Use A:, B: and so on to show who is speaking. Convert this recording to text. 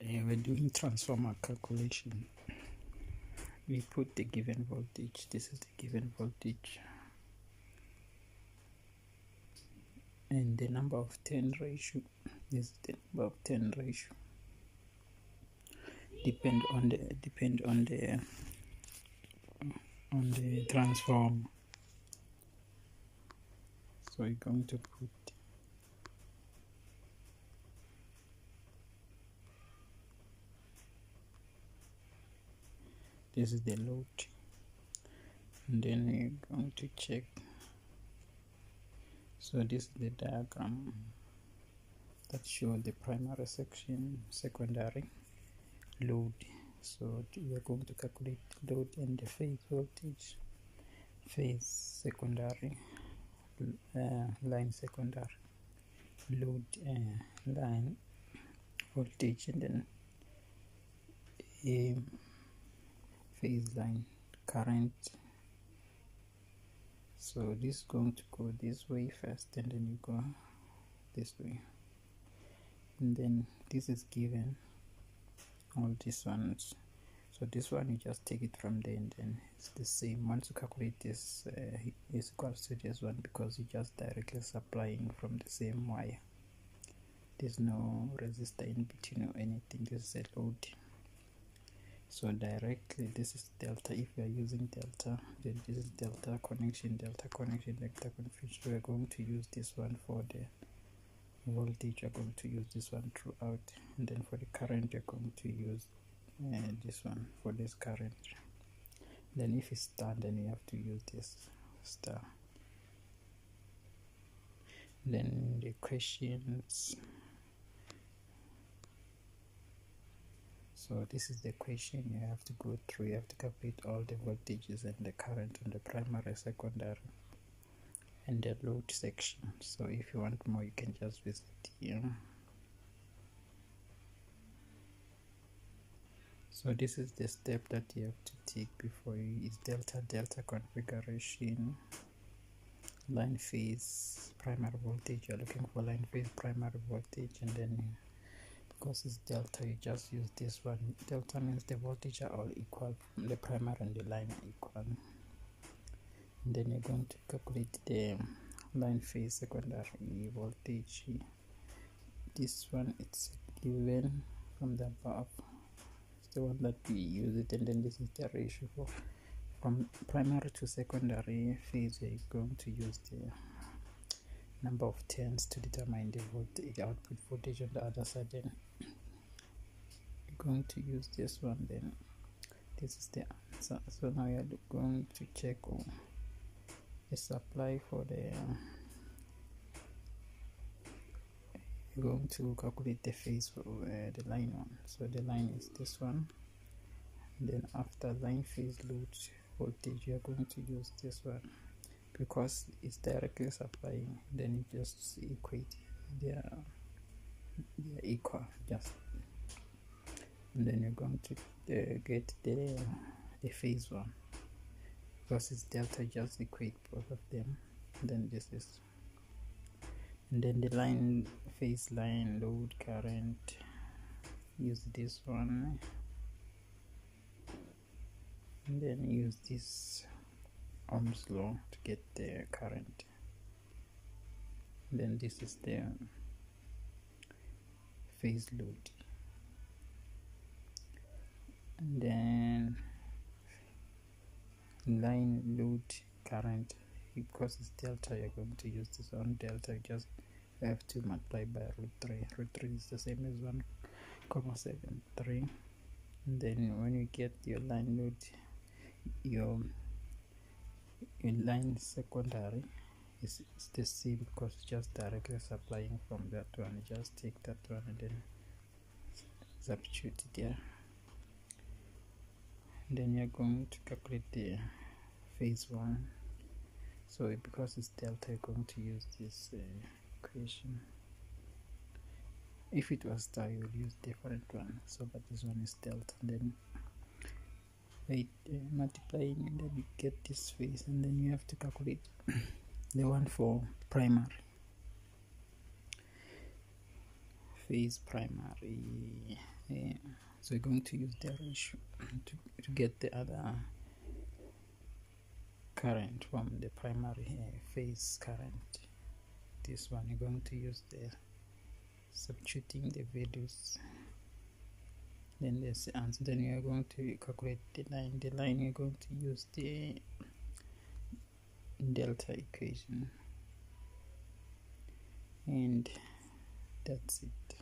A: We're doing transformer calculation. We put the given voltage. This is the given voltage, and the number of 10 ratio. This is the number of 10 ratio. Depend on the transformer. So we're going to put this is the load, and then we're going to check. So this is the diagram that shows the primary section, secondary, load. So we are going to calculate load and the phase voltage, phase secondary, line secondary, load, line voltage, and then phase line current. So this is going to go this way first, and then you go this way, and then this is given all these ones. So this one you just take it from there, and then it's the same. Once you calculate this, is equals to this one, because you just directly supplying from the same wire. There's no resistor in between or anything. This is a load. So directly this is delta. If we are using delta, then this is delta connection, delta connection, delta connection. So we are going to use this one for the voltage. We are going to use this one throughout, and then for the current we are going to use this one for this current. Then if it's star, then you have to use this star. Then the questions. So this is the question you have to go through. You have to calculate all the voltages and the current on the primary, secondary, and the load section. So if you want more, you can just visit here. So this is the step that you have to take before you is delta configuration, line phase, primary voltage. You're looking for line phase, primary voltage, and then because it's delta, you just use this one. Delta means the voltage are all equal, the primary and the line are equal. And then you're going to calculate the line phase secondary voltage. This one it's given from the above. It's the one that we use it, and then this is the ratio for from primary to secondary phase. You're going to use the number of tens to determine the voltage, output voltage on the other side. Then you're going to use this one, then this is the answer. So now you're going to check the supply for the you're going to calculate the phase for the line one. So the line is this one, and then after line phase load voltage you are going to use this one, because it's directly supplying. Then you just equate, they're equal, just, and then you're going to get the phase one, because it's delta, just equate both of them. Then this is, and then the line phase, line load current, use this one, and then use this Ohm's law to get the current. Then this is the phase load, and then line load current. Because it's delta, you're going to use this on delta. You just have to multiply by √3. √3 is the same as 1,73. And then when you get your line load, your line secondary is the same, because it's just directly supplying from that one. You just take that one and then substitute it there. And then you're going to calculate the phase one. So because it's delta, you're going to use this equation. If it was star, you would use different one. So but this one is delta, and then multiplying, and then you get this phase, and then you have to calculate the one for primary phase, primary So we're going to use the ratio to get the other current from the primary phase current. This one you're going to use the substituting the values, then there's the answer. Then we are going to calculate the line. The line we're going to use the delta equation, and that's it.